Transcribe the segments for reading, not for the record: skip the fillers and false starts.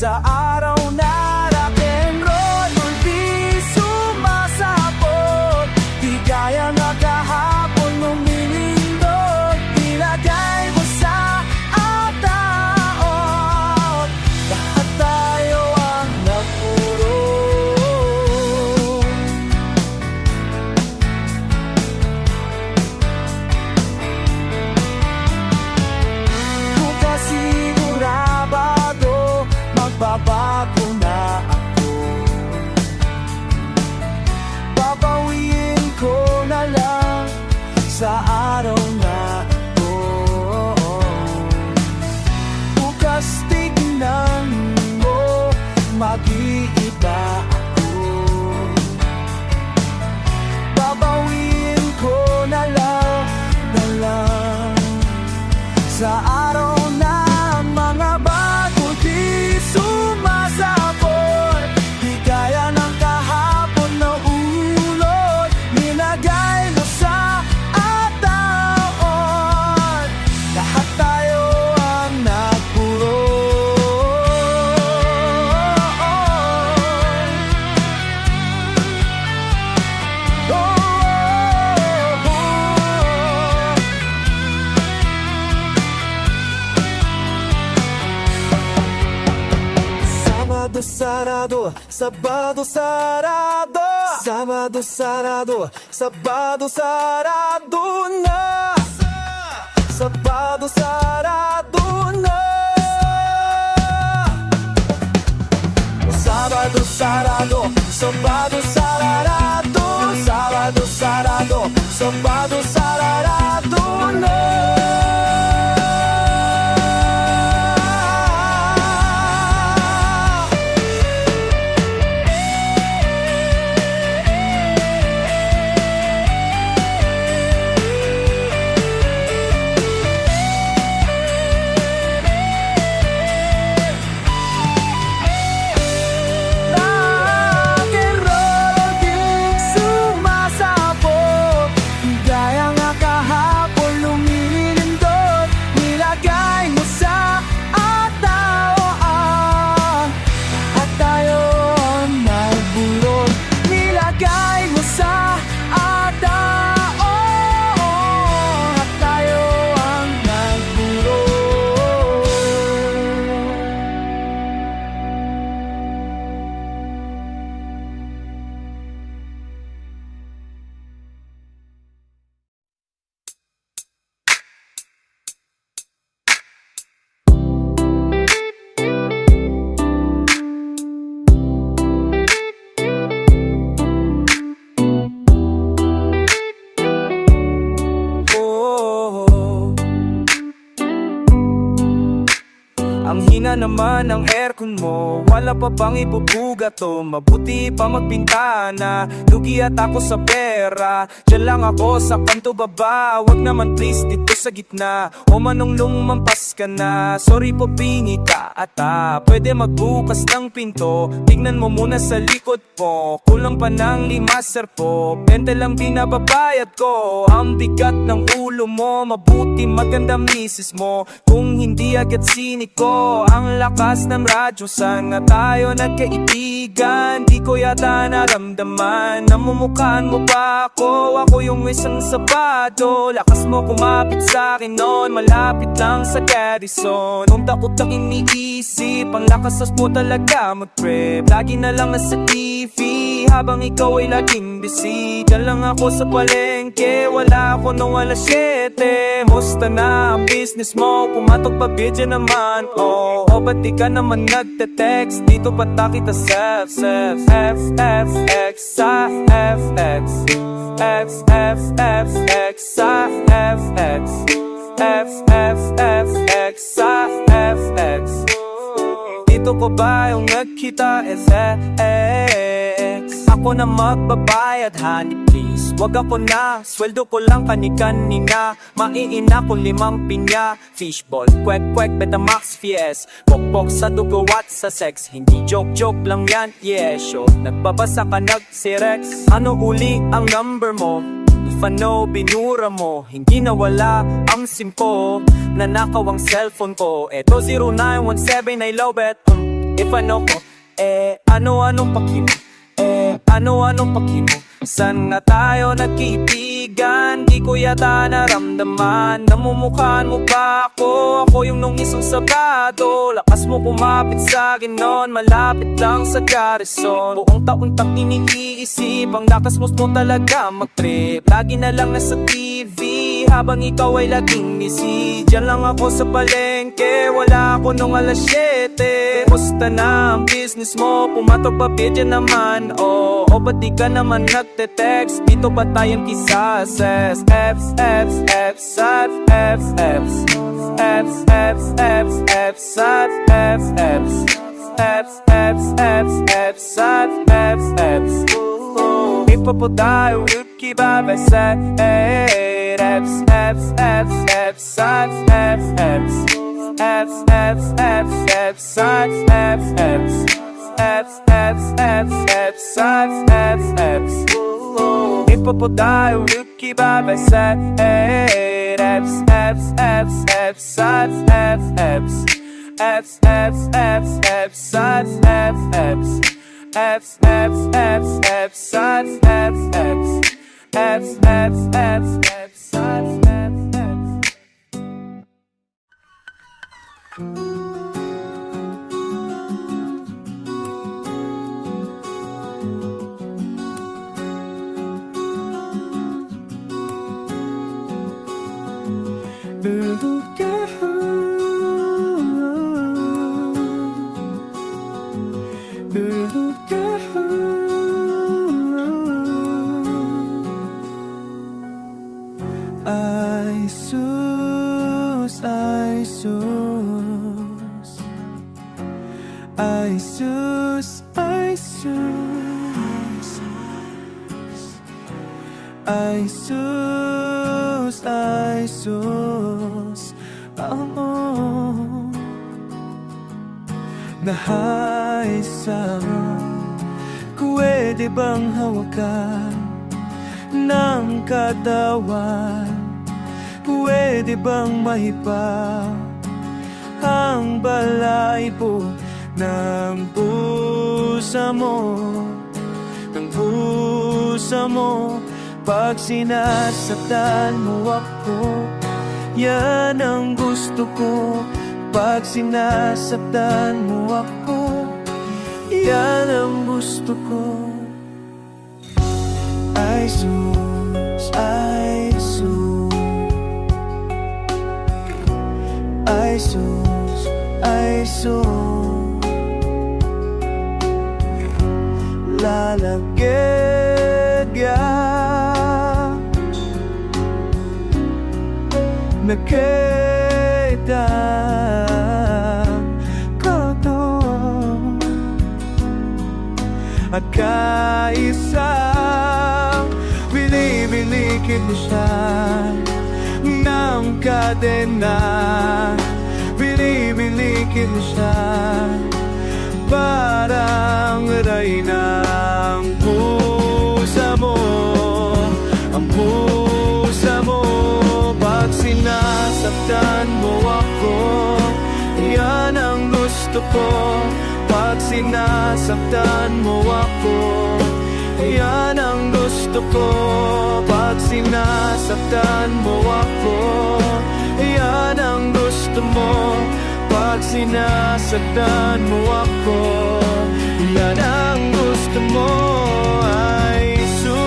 Sa araw na rock and roll muli sumasabot, di gaya na kahapon lumilindot. Nilagay mo sa ataot, lahat tayo ang nagpuro. Bukas sigurado magbabago na ako. Babawiin ko na lang sa araw na to. Bukas tignan mo, mag-iiba ako. Babawiin ko na lang sa araw na mga bago di sumasabot, di gaya ng kahapon na ulot. Nilagay mo sa ataon, lahat tayo ang nagpuro. Sábado sarado, sábado sarado, sábado sarado na. Sábado sarado na. Sábado sarado, sábado sarado, sábado sarado, sábado sarado na. Ang hina naman ng aircon mo, wala pa bang ibubuga to? Mabuti pa magpintana, lugi at ako sa pera. Diyan lang ako sa kanto baba, wag naman please dito sa gitna. O manong lumampas ka na, sorry po pingi ka ata. Pwede magbukas ng pinto, tignan mo muna sa likod po. Kulang pa ng 5 sir po, 20 lang binababayad ko. Ang bigat ng ulo mo, mabuti maganda misis mo. Kung hindi agad siniko ang lakas ng radyo, sana tayo nagkaibigan. Di ko yata naramdaman, namumukhaan mo pa ako. Ako yung isang sabado, lakas mo kumapit sa akin noon, malapit lang sa Garrison. Kung takot ang iniisip, ang lakas mo talaga mag-trip. Lagi na lang nasa TV, habang ikaw ay laging busy. Diyan lang ako sa palengke, wala ako nung alas 7. Musta na ang business mo, pumatok pa video naman. O ba't di ka naman nagte-text? Dito pa kita sa FFX sa FX, FFX sa FX, FFX sa FX. Dito ko ba yung nagkita? FX. Ako na magbabayad, honey please, wag ako na, sweldo ko lang kani-kanina. Maiina ko 5 pinya, fishball, kwek-kwek, Betamax, Fies. Pokpok sa dugo at sa sex, hindi joke-joke lang yan, yeah, sure. Nagbabasa ka nag-sirex, ano uli ang number mo? If I know, binura mo, hindi nawala ang SIM ko. Nanakaw ang cellphone ko, eto 0917 I love it. If ano ko, ano-anong paki mo? Ano-anong paki mo? San nga tayo nagkaibigan? Di ko yata naramdaman. Namumukhaan mo pa ako? Ako yung nung isang Sabado. Lakas mo kumapit sa akin noon, malapit lang sa garrison. Buong taon tang iniisip ang lakas mo talaga mag-trip. Lagi na lang nasa TV habang ikaw ay laging busy. Diyan lang ako sa palengke, wala ako nung alas 7. Kumusta na ang business mo? Pumatok pa bidya naman, o ba't di ka naman nagte-text? Dito ba tayong kisases? Fs, Fs, Fs, Fs, Fs, Fs, Fs, Fs, Fs, Fs, Fs, Fs, Fs, Fs, Fs, Fs, Fs, Fs. Ipapodai ukiba bese Fs, Fs, Fs, Fs, Fs, Fs, Fs, Fs, Fs, Fs, Fs, Fs, Fs, Fs, Fs, Fs, Fs, Fs, Fs. Ipapodai ukiba bese Fs, Fs, Fs, Fs, Fs, Fs, Fs, Fs, Fs, Fs, Fs, Fs. Fs, Fs, Fs, Fs, Fs, Fs, Fs, Fs, Fs, Fs, Fs. Ay sus, ay sus, ay sus, ay sus, ay sus, ay sus, nahaisang pwede bang hawakan ng katawan? Pwede bang mahipa ang balahibo ng pusa mo? Ng pusa mo, pag sinasaktan mo ako, yan ang gusto ko. Pag sinasaktan mo ako, yan ang gusto ko. Ay sus, ay sus, ay sus, ay sus, lalagyan nakita ko to at kaisang binibilikid mo siya ng kadena, binibilikid mo siya parang reyna. Ang pusa mo, ang pusa mo, pag sinasaktan mo ako, yan ang gusto ko. Pag sinasaktan mo ako, yan ang gusto ko. Pag sinasaktan mo ako, yan ang gusto mo. Pag sinasaktan mo ako, yan ang gusto mo. Ay sus,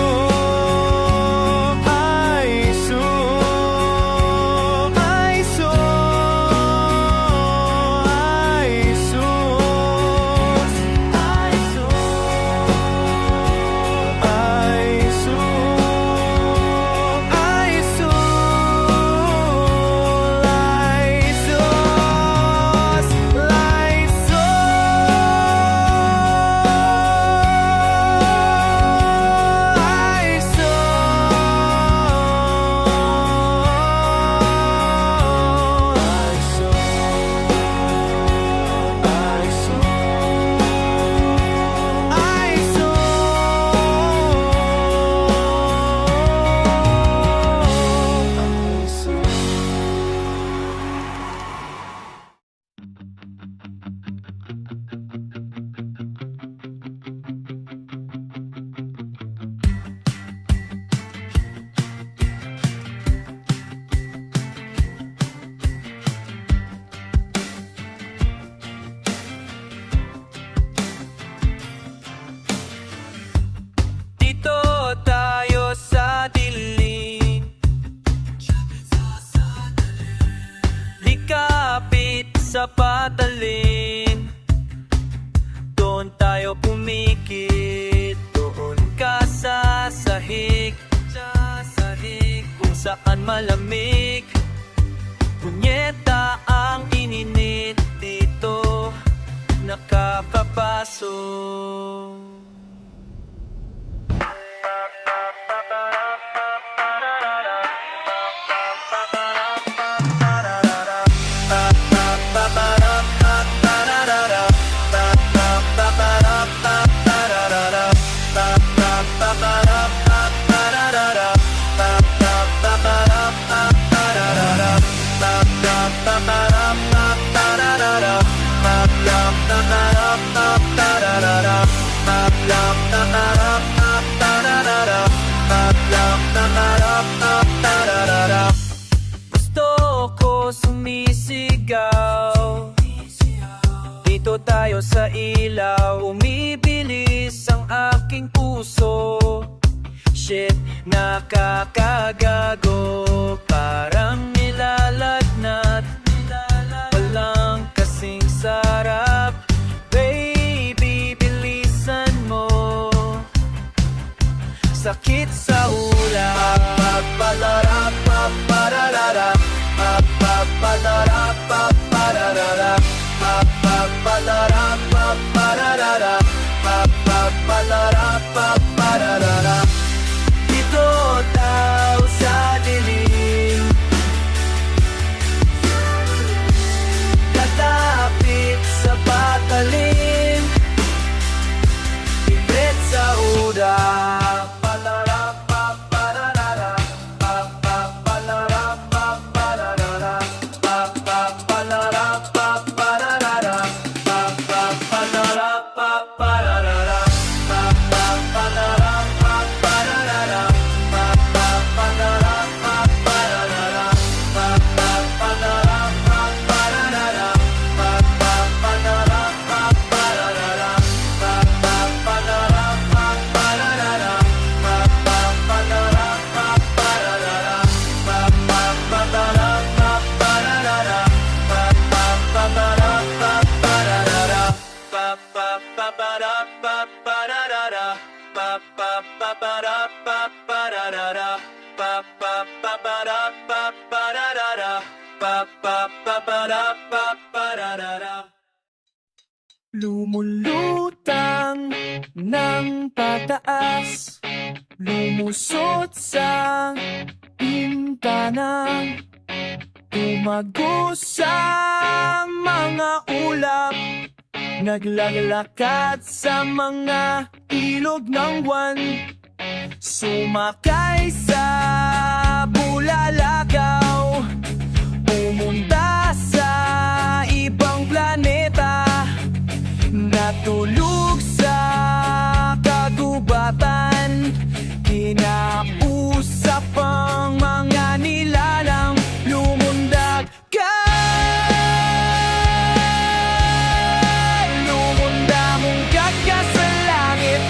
ay sus, ay sus, ay sus, ay sus, ay sus, ay sus, ay sus. aso. Gusto ko sumisigaw, dito tayo sa ilaw. Umibilis ang aking puso. Shit, nakakagago, parang nilalagnat. Walang kasing sarap. Baby, bilisan mo. Sakit sa ulam. Papalarap, paparararap. Papalarap, paparararap. Papalarap, paparararap. Papalarap, paparararap. Dito daw sa dilim, katapit sa patalim, ibret sa udak. Palarap, paparararap. Papalarap, paparararap. Papalarap, paparararap. Papalarap, paparararap. Papalarap, paparararap. Papalarap, paparararap. Papalarap, paparararap. Papalarap, paparararap. Papalarap, paparararap. Papalarap, paparararap. Papalarap, paparararap. Papalarap, paparararap. Papalarap, paparararap. Papalarap, paparararap. Papalarap, paparararap. Papalarap, paparararap. Lumulutang ng pataas, lumusot sa bintana, tumagos sa mga ulap, naglalakad sa mga ilog ng buwan, sumakay sa bulalakaw, pumunta sa ibang planeta, natulog sa kagubatan, kinausap ang mga nilalang, lumundag ka. Lumundamong ka sa langit,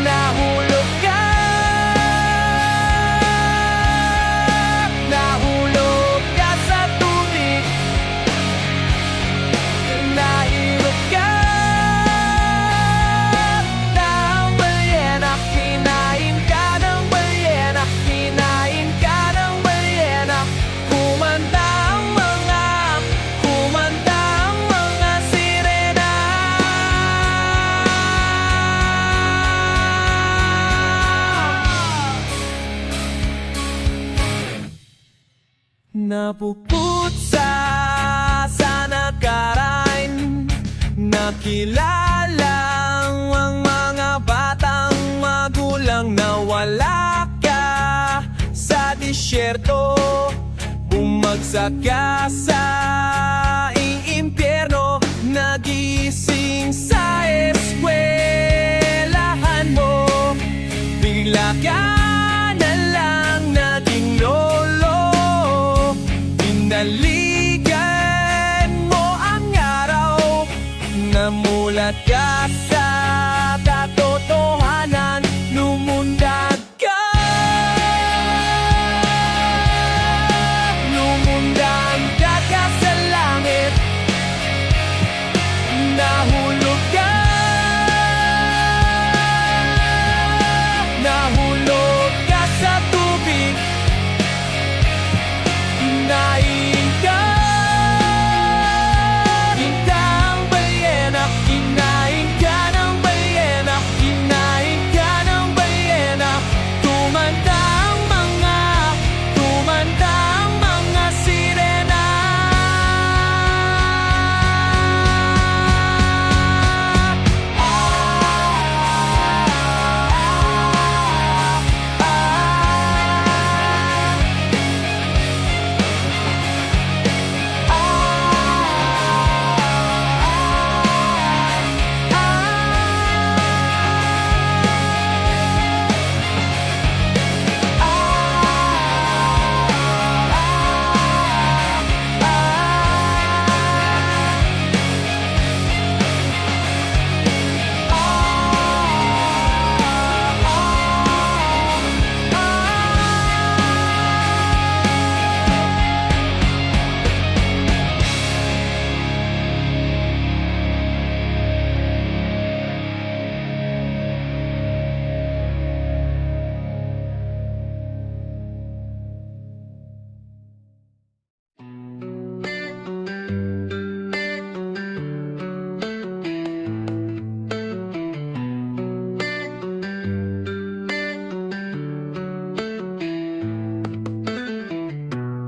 nahulog ka. Nahulog ka sa tubig, nahirap ka ng balyena, kinain ka ng balyena, kinain ka ng balyena. Kumanta ang mga sirena. Napuput sa nakaraan, nakilala ang mga batang magulang na wala ka sa disyerto, bumagsak ka sa impyerno, nagising sa eskwelahan mo, bigla ka na lang naging lolo. Pinaligan mo ang araw, namulat ka sa katotohanan, lumundag ka. Lumundag ka sa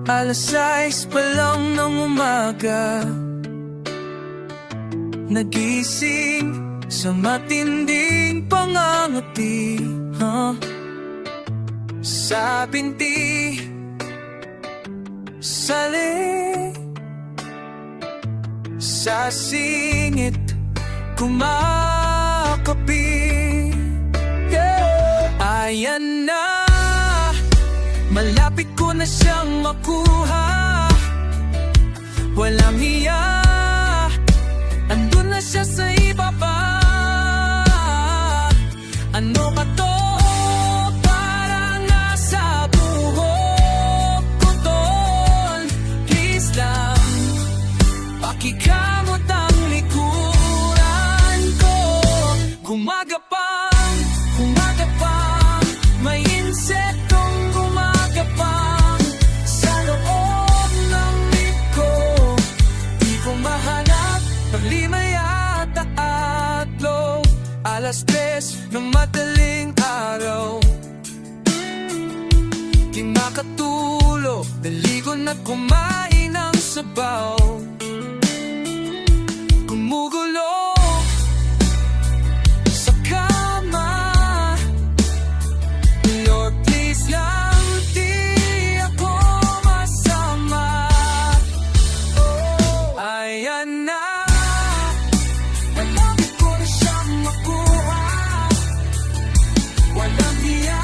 Alas 6 pa lang ng umaga, nagising sa matinding pangangati, sa binti, sali, sa singit, kumakapi. Ayan na, malapit ko na siyang makuha. Walang hiya, andun na siya sa ibaba. Ano ka to? Parang nasa buhok ko tol. Please lang, pakikamot ang likuran ko. Gumagapang, gumagapang, may insektong gumagapang sa loob ng liko. Di ko mahanap, paglima yata atlo. Alas 3 ng madaling araw, di makatulog, naligo na't kumain ng sabaw. Gumugulo sa kama, Lord please lang, di ako masama. Ayan na, malapit ko na siyang makuha. Walang hiya,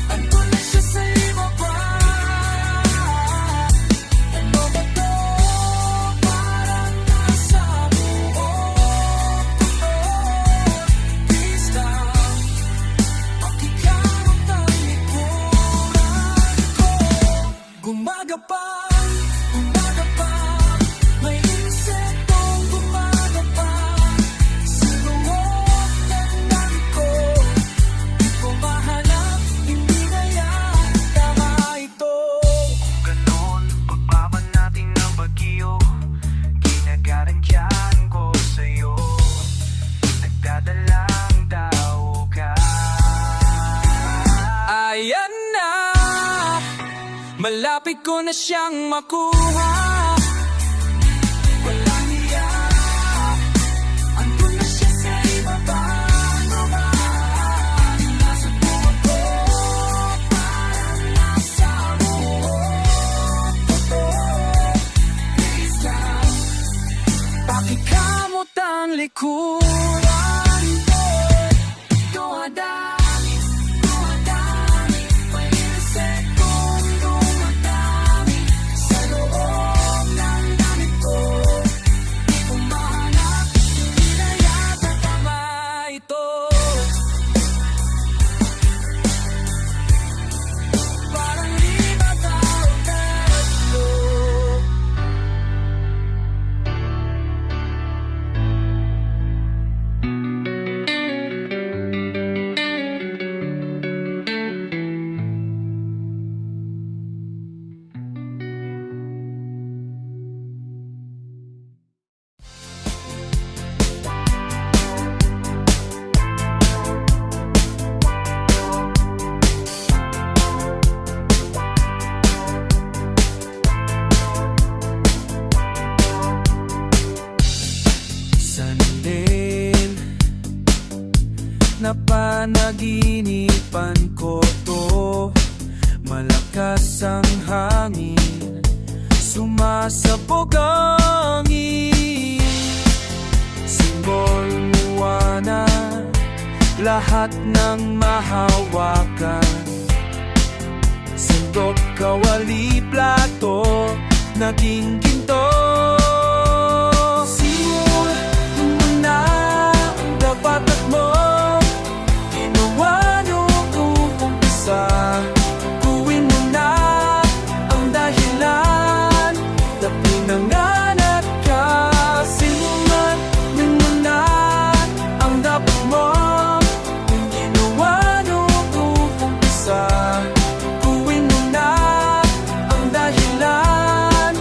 andun na siya sa ibaba. Ano ba to? Parang nasa buhok ko to. Please lang, pakikamot ang likuran ko. Gumagapang, gumagapang, may insektong gumagapang sa loob ng dami ko. Di ko mahanap, hindi kaya tama ito. Ganon, pagpapan natin ng bagyo, ginagaradyan ko sa'yo, nagdadalang tao ka. Ayan na, malapit ko na siyang makuha. Walang hiya, andun na siya sa ibaba. Nasa buhok ko, parang nasa buhok ko to. Please lang, pakikamot ang likuran ko. Dumadami, dumadami, may insektong dumadami sa loob ng dami ko. Di ko mahanap, hindi na yata tama ito. Parang lima tao tatlo. Sanlin, napanaginipan ko to. Malakas ang hangin, sumasabog ang ngin. Simbol Moana, lahat ng mahawakan. Sundok, kawali, plato, naging ginto. Simul mo na ang dapatat mo, ginawa noong umpisa. Kuwin mo na ang dahilan na pinanganak ka. Simulan mo na ang dapat mo, kung ginawa noong umpisa. Kuwin mo na ang dahilan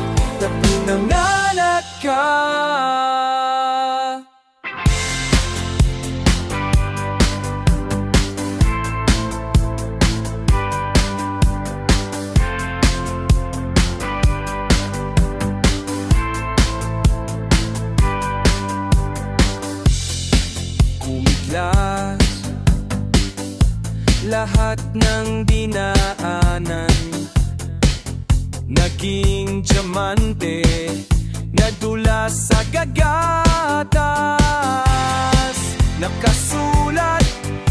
na pinanganak ka. lahat ng dinaanan, naging diamante, nadulas sa gagatas. Nakasulat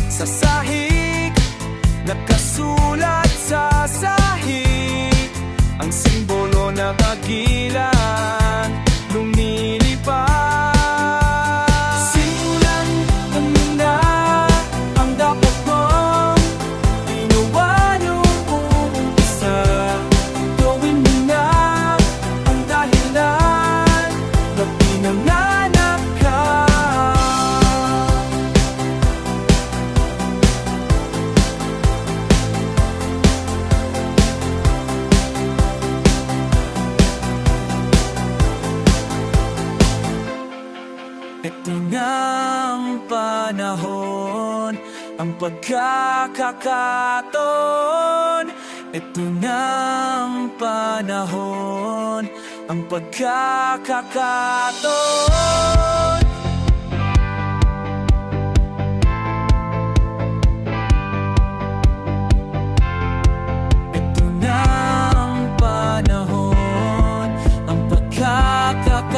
sa sahig, nakasulat sa sahig, ang simbolo ng kagilan lumilipad. Simulan mo na ang dapat mong ginawa nung umpisa. Gawin mo na ang dahilan na pinanganak ka. Ito ng panahon, ang pagkakataon. Ito ng panahon, ang pagkakataon. Ito ng panahon, ang pagkakataon.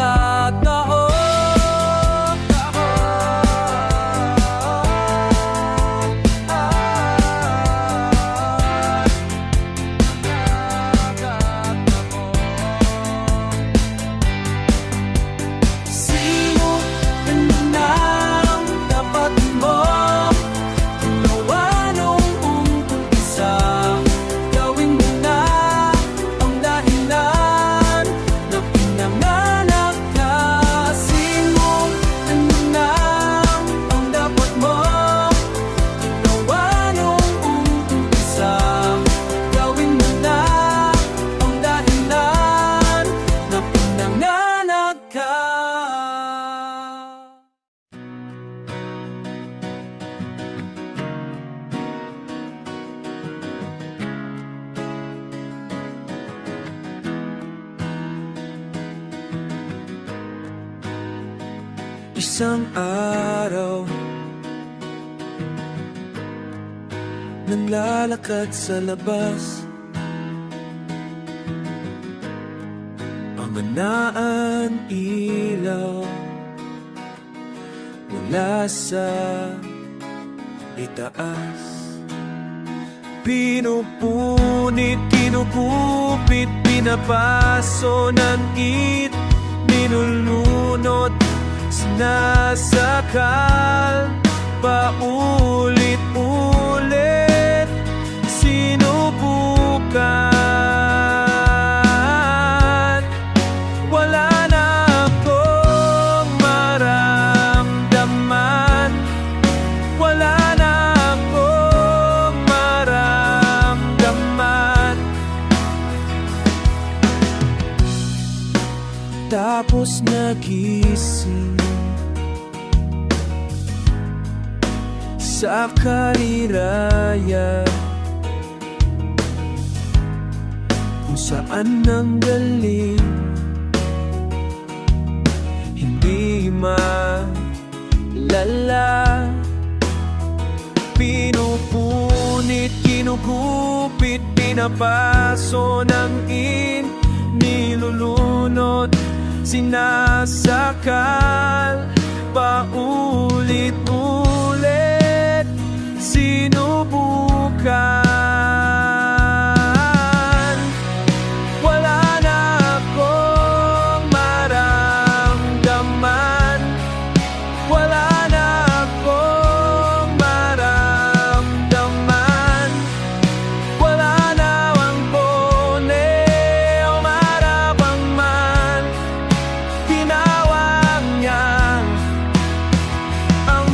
Isang araw, naglalakad sa labas, pamanaan ilaw mula sa itaas. Pinupunit, kinukupit, pinapaso ng it, nilulunod, sinasakal, paulit-ulit, sinubukan. Wala na akong maramdaman, wala na akong maramdaman. Tapos nagising sa kaliraya, kung saan nanggaling hindi malala. Pinupunit, kinugupit, pinapaso ng nilulunod, sinasakal, paulit-ulit, sinubukan. Wala na akong maramdaman, wala na akong maramdaman. Wala na ang bone o marabang man, tinawag niya ang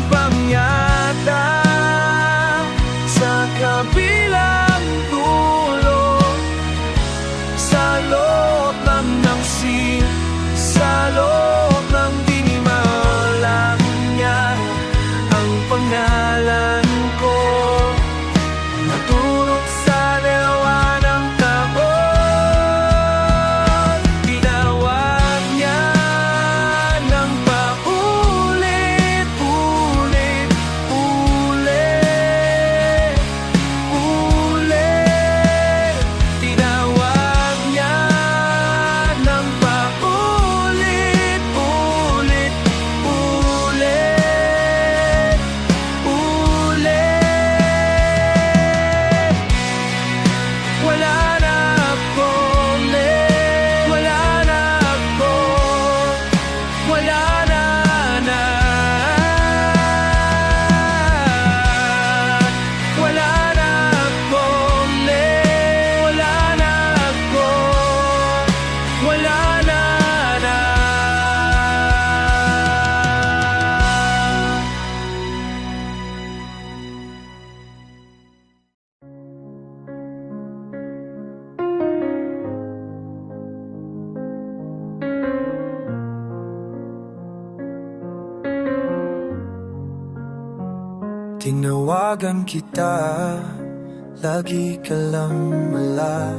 Tinawagan kita, lagi ka lang wala.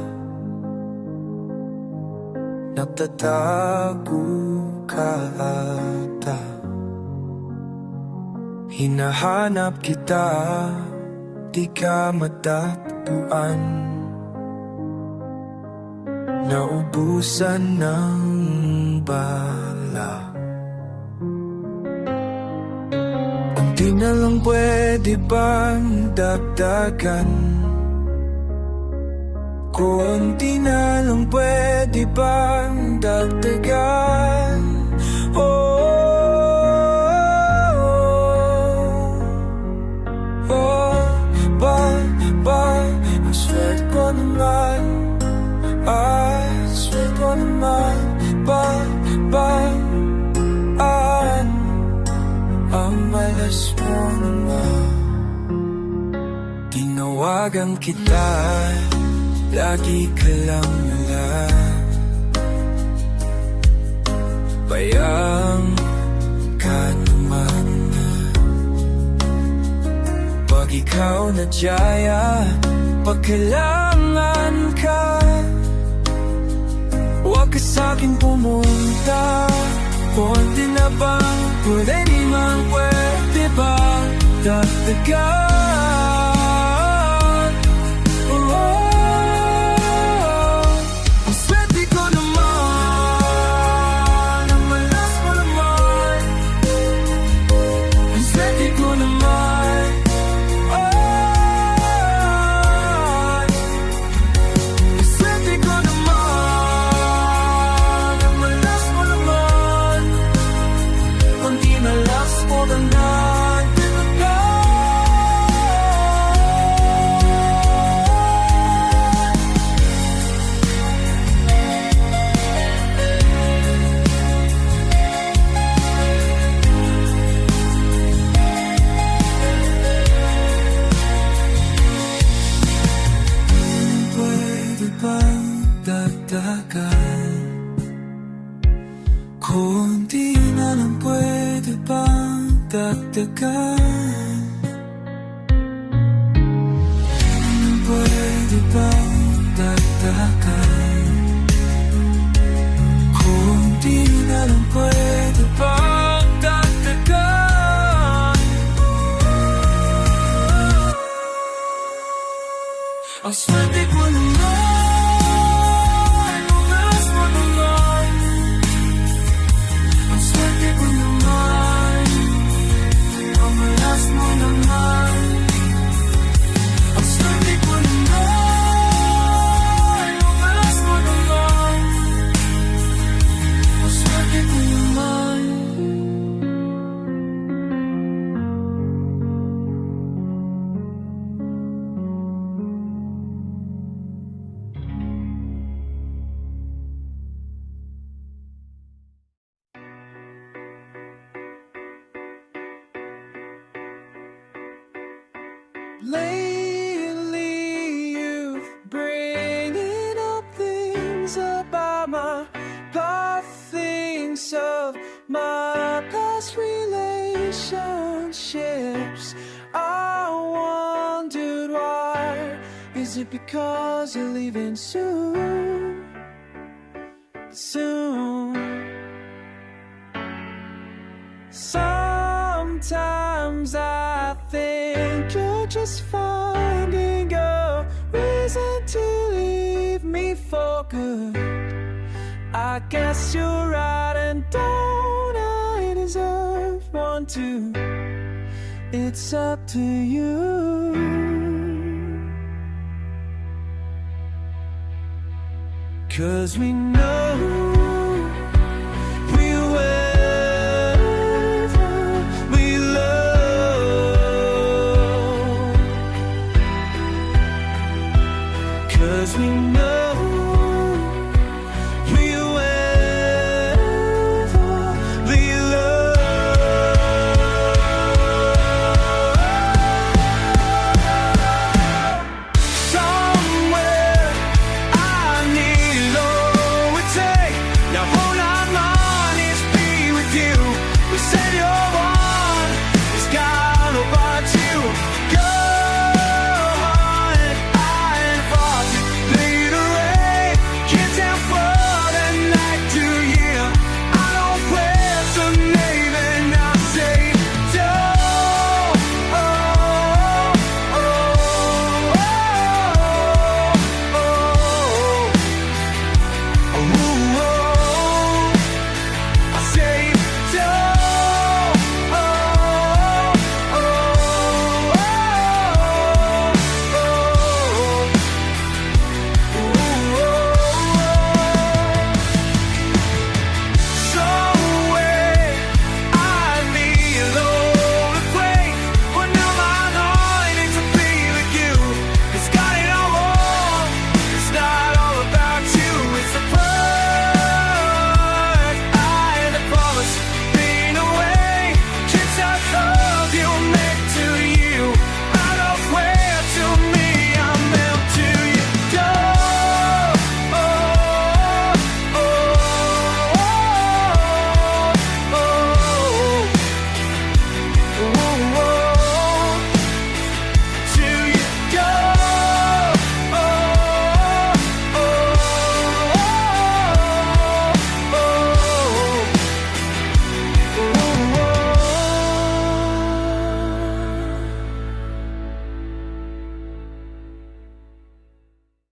Nagtatago ka ata. Hinahanap kita, di ka matatagpuan. Naubusan ng bala. Di na lang pwede bang dagdagan? Kunti na lang pwede bang dagdagan? Oh, ang swerte ko naman. Ang swerte ko naman. Ang malas mo naman. Tinawagan kita, lagi ka lang wala. Bayang ka naman. Pag ikaw nadyaya, pag kailangan ka, huwag ka sa'kin pumunta. Kunti na bang pwede, di man pwede bang dagdagan? Ang swerte ko naman, ang malas mo naman. Ang swerte ko naman. Ang swerte ko naman, ang malas mo naman. Kunti na las mo na pwede bang dagdagan? Kunti na lang pwede bang dagdagan? Pwede bang dagdagan? Kunti na lang pwede bang dagdagan? Ang swerte ko naman, ang malas mo naman. Ang swerte ko naman, ang malas mo naman. Ang swerte ko naman, ang malas mo naman. Ang swerte ko naman. Lately you've bringing up things about my past, things of my past relationships. I wondered why. Is it because you're leaving soon? Soon. Sometimes I think you're just finding a reason to leave me for good. I guess you're right, and don't I deserve one too? It's up to you. Cause we know